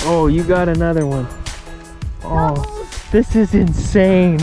Oh, you got another one. Oh, this is insane.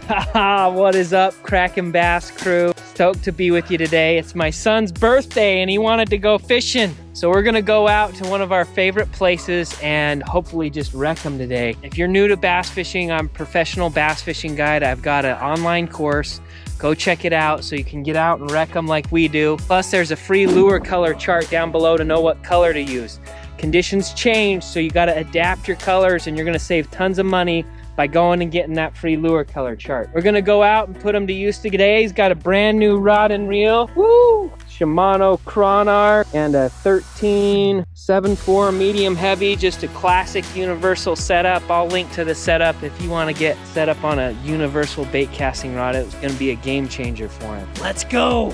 Haha, what is up, Kraken Bass crew? Stoked to be with you today. It's my son's birthday and he wanted to go fishing. So we're gonna go out to one of our favorite places and hopefully just wreck them today. If you're new to bass fishing, I'm a professional bass fishing guide. I've got an online course. Go check it out so you can get out and wreck them like we do. Plus there's a free lure color chart down below to know what color to use. Conditions change, so you gotta adapt your colors and you're gonna save tons of money by going and getting that free lure color chart. We're gonna go out and put them to use today. He's got a brand new rod and reel. Woo! Shimano Chronar and a 13.74 medium heavy, just a classic universal setup. I'll link to the setup if you wanna get set up on a universal bait casting rod. It's gonna be a game changer for him. Let's go!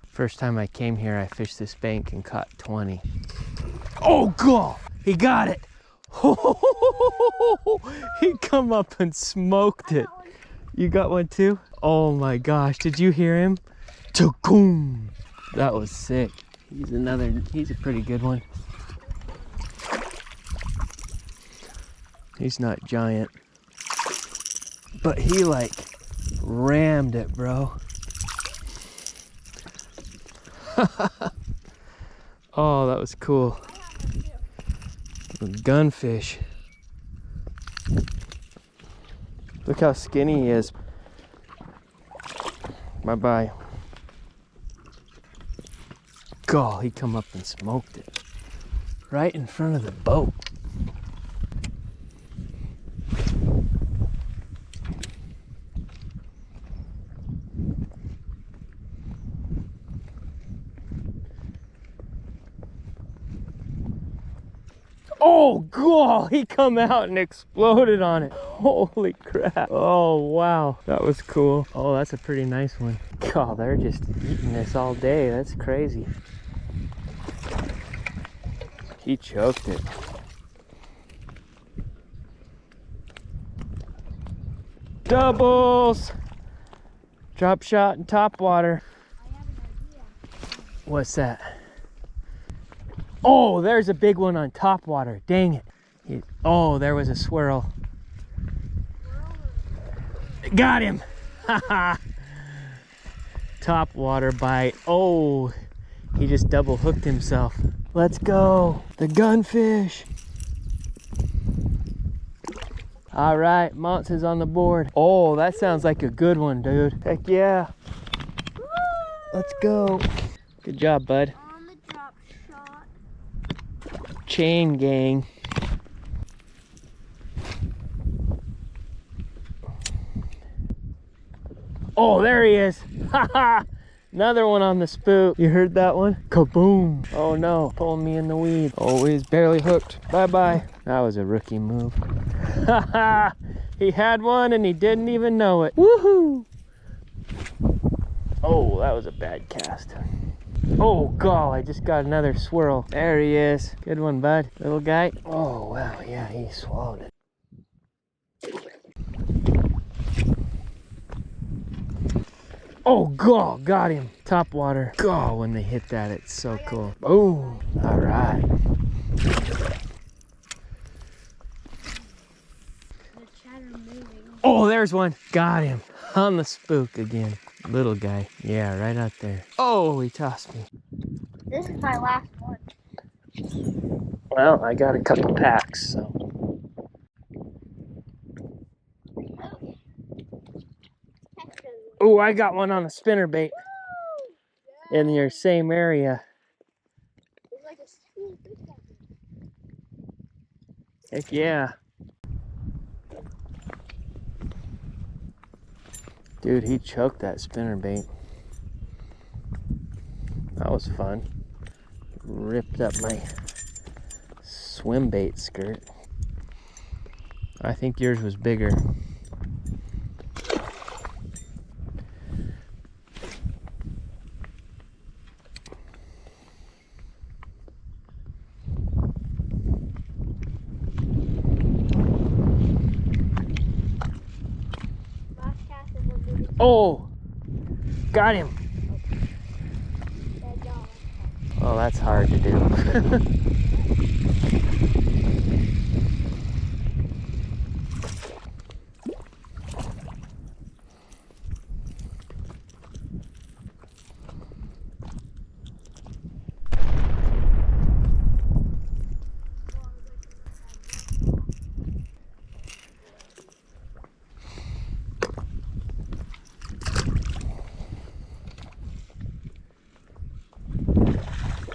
First time I came here, I fished this bank and caught 20. Oh, God! He got it! He come up and smoked it. You got one too? Oh my gosh, did you hear him? Takoom! That was sick. He's a pretty good one. He's not giant, but he like rammed it, bro. Oh, that was cool. Gunfish. Look how skinny he is. Bye-bye. God, he come up and smoked it. Right in front of the boat. Oh, God, he come out and exploded on it. Holy crap. Oh, wow. That was cool. Oh, that's a pretty nice one. God, they're just eating this all day. That's crazy. He choked it. Doubles. Drop shot and top water. I have an idea. What's that? Oh, there's a big one on top water. Dang it. Oh, there was a swirl. Got him. Haha. Top water bite. Oh, he just double hooked himself. Let's go. The gunfish. All right, Montz is on the board. Oh, that sounds like a good one, dude. Heck yeah. Let's go. Good job, bud. On the drop shot. Chain gang. Oh, there he is. Haha. Another one on the spook. You heard that one? Kaboom. Oh no, pulling me in the weed. Oh, he's barely hooked. Bye-bye. That was a rookie move. Haha. He had one and he didn't even know it. Woohoo. Oh, that was a bad cast. Oh, God, I just got another swirl. There he is. Good one, bud. Little guy. Oh, wow, yeah, he swallowed it. Oh, God, got him. Top water. God, when they hit that, it's so cool. Boom. All right. The chatter moving. Oh, there's one. Got him. On the spook again. Little guy. Yeah, right out there. Oh, he tossed me. This is my last one. Well, I got a couple packs, so. Oh, I got one on a spinnerbait in your same area. It's like a school pickup. Heck yeah. Dude, he choked that spinnerbait. That was fun. Ripped up my swim bait skirt. I think yours was bigger. Oh, Got him. Bad job. Oh, that's hard to do.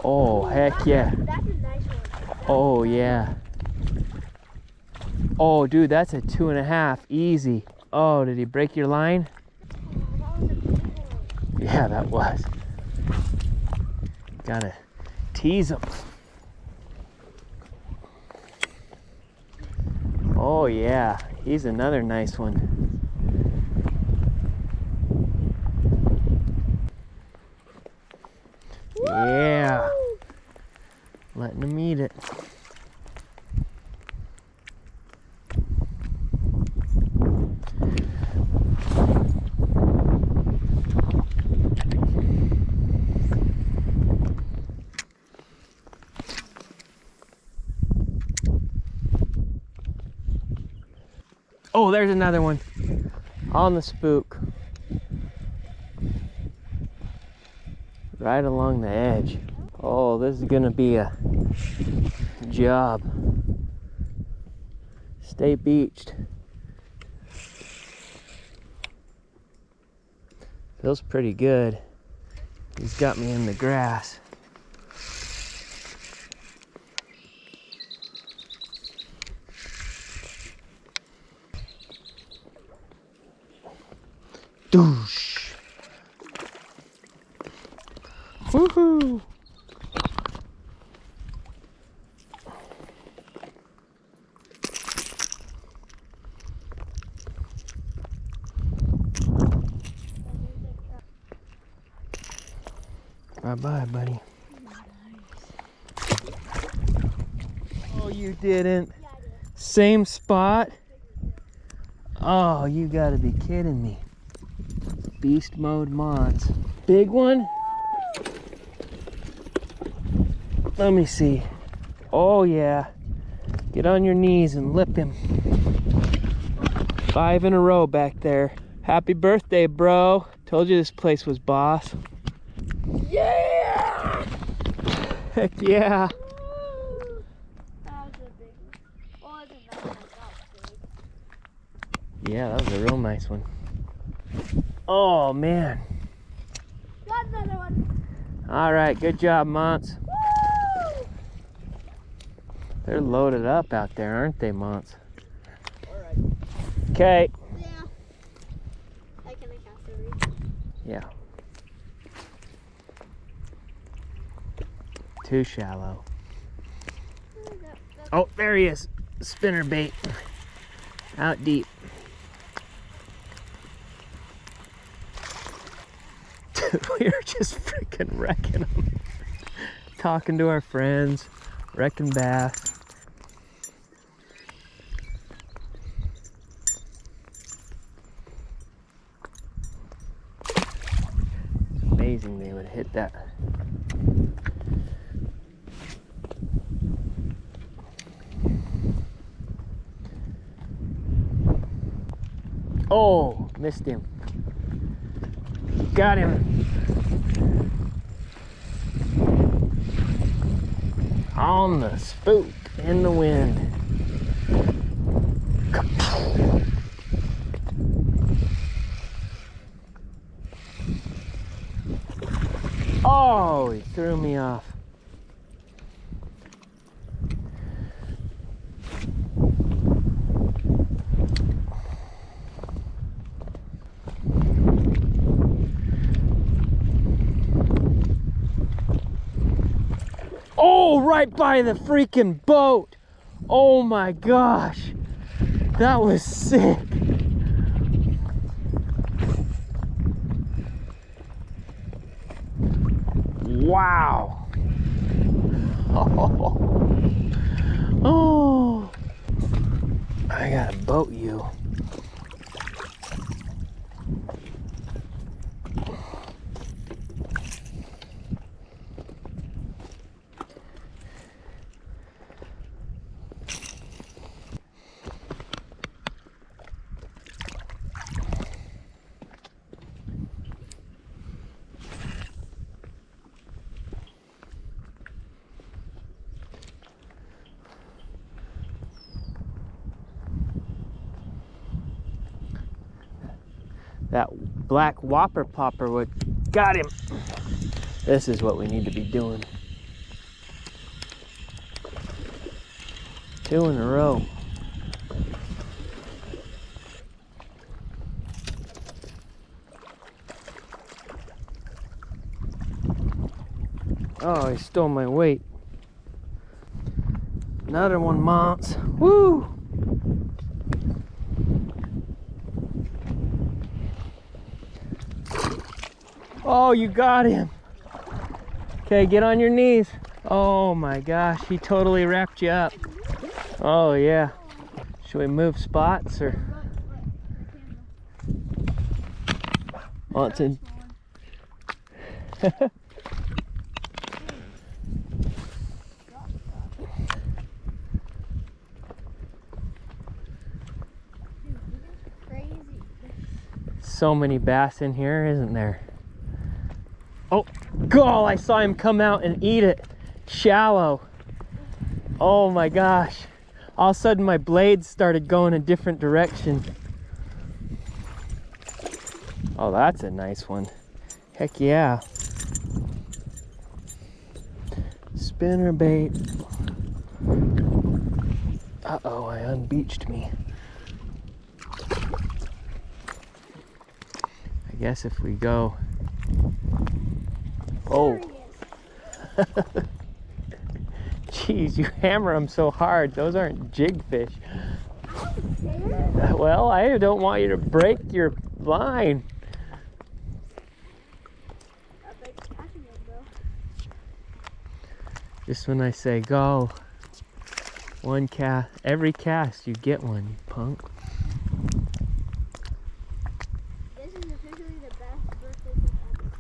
Oh, heck yeah. That's a nice one. Oh, yeah. Oh, dude, that's a 2.5. Easy. Oh, did he break your line? That was a big one. Yeah, that was. Gotta tease him. Oh, yeah. He's another nice one. Yeah. Letting him eat it. Oh, there's another one on the spook. Right along the edge. Oh, this is gonna be a job. Stay beached. Feels pretty good. He's got me in the grass. Doosh. Woohoo! Bye-bye, buddy. Oh, you didn't? Yeah, I did. Same spot? Oh, you gotta be kidding me. Beast mode mods. Big one? Let me see. Oh, yeah. Get on your knees and lip him. 5 in a row back there. Happy birthday, bro. Told you this place was boss. Yeah! Heck yeah. Woo! That was a big one. Oh, it's a nice one. That was big. Yeah, that was a real nice one. Oh, man. Got another one. All right, good job, Monts. Woo! They're loaded up out there, aren't they, Monts? All right. Okay. Yeah. I can cast a reach. Yeah. Too shallow. Oh, there he is. Spinner bait. Out deep. We were just freaking wrecking them. Talking to our friends, wrecking bass. Amazing they would hit that. Oh, missed him. Got him. On the spook in the wind. Oh, he threw me off. Oh, right by the freaking boat. Oh my gosh. That was sick. Wow. Oh. I gotta boat you. That black whopper popper would got him. This is what we need to be doing. 2 in a row. Oh, he stole my weight. Another one mounts. Woo! Oh, you got him. Okay, get on your knees. Oh my gosh, he totally wrapped you up. Oh yeah. Should we move spots or? Oh, it's in. So many bass in here, isn't there? Oh, God, I saw him come out and eat it. Shallow. Oh my gosh. All of a sudden my blades started going a different direction. Oh, that's a nice one. Heck yeah. Spinner bait. Uh-oh, I unbeached me. I guess if we go... Oh. Jeez, you hammer them so hard. Those aren't jig fish. Well, I don't want you to break your line. Just when I say go, one cast, every cast you get one, you punk. This is officially the best birthday gift ever.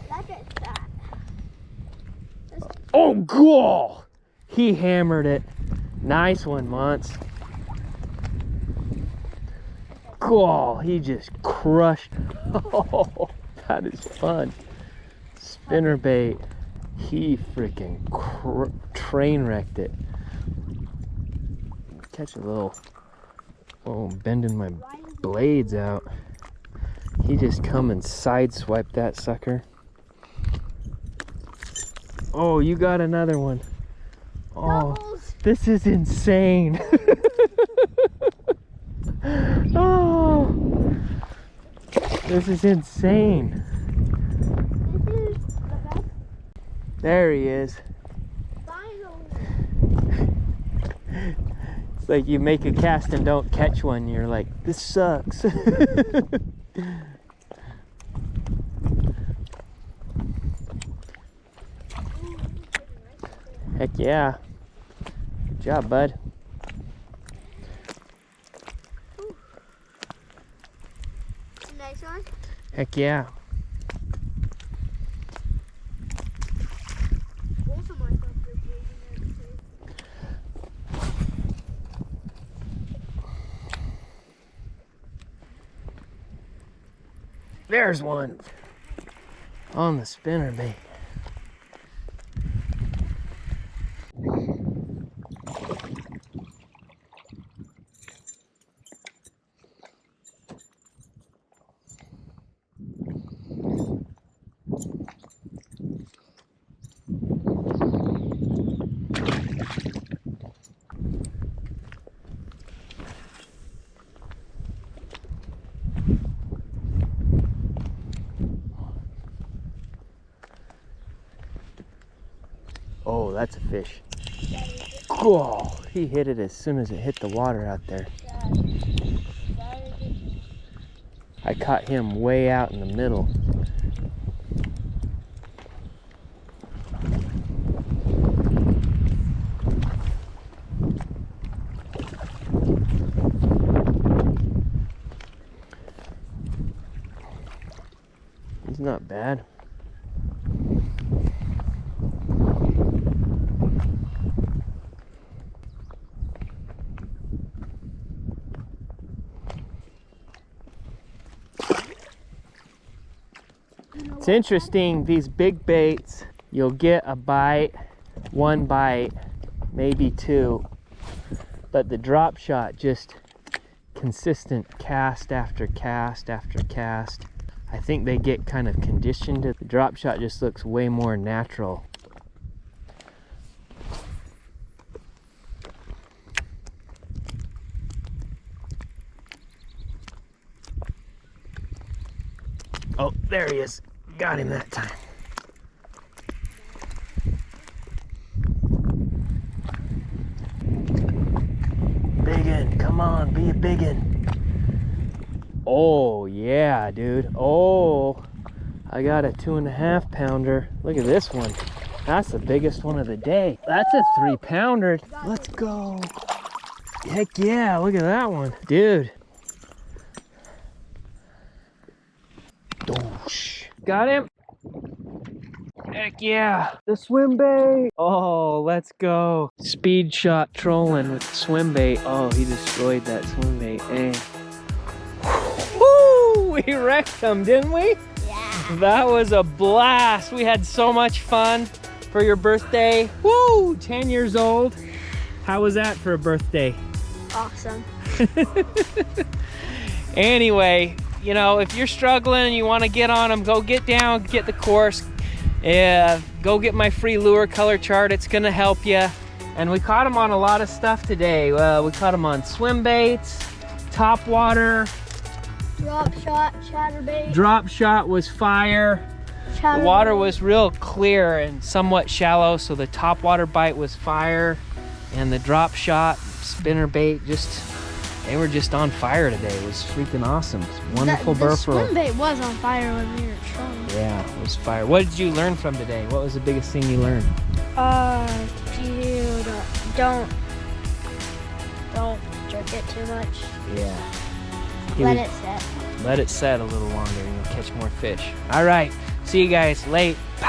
That gets fat. Oh, goal! He hammered it. Nice one, Monts. Goal! He just crushed. Oh, that is fun. Spinner bait. He freaking train wrecked it. Catch a little. Oh, bending my blades out. He just come and sideswiped that sucker. Oh, you got another one. Oh, this is insane. Oh, this is insane. This is the best. There he is. It's like you make a cast and don't catch one. You're like, this sucks. Heck yeah. Good job, bud. Nice one. Heck yeah. Both of my stuff are big in there. There's one on the spinner bait. Oh, that's a fish. Oh, he hit it as soon as it hit the water out there. I caught him way out in the middle. He's not bad. It's interesting, these big baits, you'll get a bite, one bite, maybe two, but the drop shot, just consistent cast after cast after cast. I think they get kind of conditioned. The drop shot just looks way more natural. Oh, there he is. Got him that time. Biggin, come on, be a biggin. Oh, yeah, dude. Oh, I got a 2.5 pounder. Look at this one. That's the biggest one of the day. That's a 3 pounder. Let's go. Heck yeah, look at that one. Dude. Got him. Heck yeah. The swim bait. Oh, let's go. Speed shot trolling with the swim bait. Oh, he destroyed that swim bait. Hey. Woo! We wrecked him, didn't we? Yeah. That was a blast. We had so much fun for your birthday. Woo! 10 years old. How was that for a birthday? Awesome. Anyway, you know, if you're struggling and you want to get on them, go get down, get the course. Go get my free lure color chart. It's going to help you. And we caught them on a lot of stuff today. We caught them on swim baits, top water. Drop shot, chatterbait. Drop shot was fire. The water was real clear and somewhat shallow, so the top water bite was fire. And the drop shot, spinner bait, they were just on fire today. It was freaking awesome. Wonderful The burf roll. swim bait was on fire when we were trolling. Yeah, it was fire. What did you learn from today? What was the biggest thing you learned? Dude, don't jerk it too much. Yeah. Let it set. Let it set a little longer and you'll catch more fish. All right, see you guys late. Bye.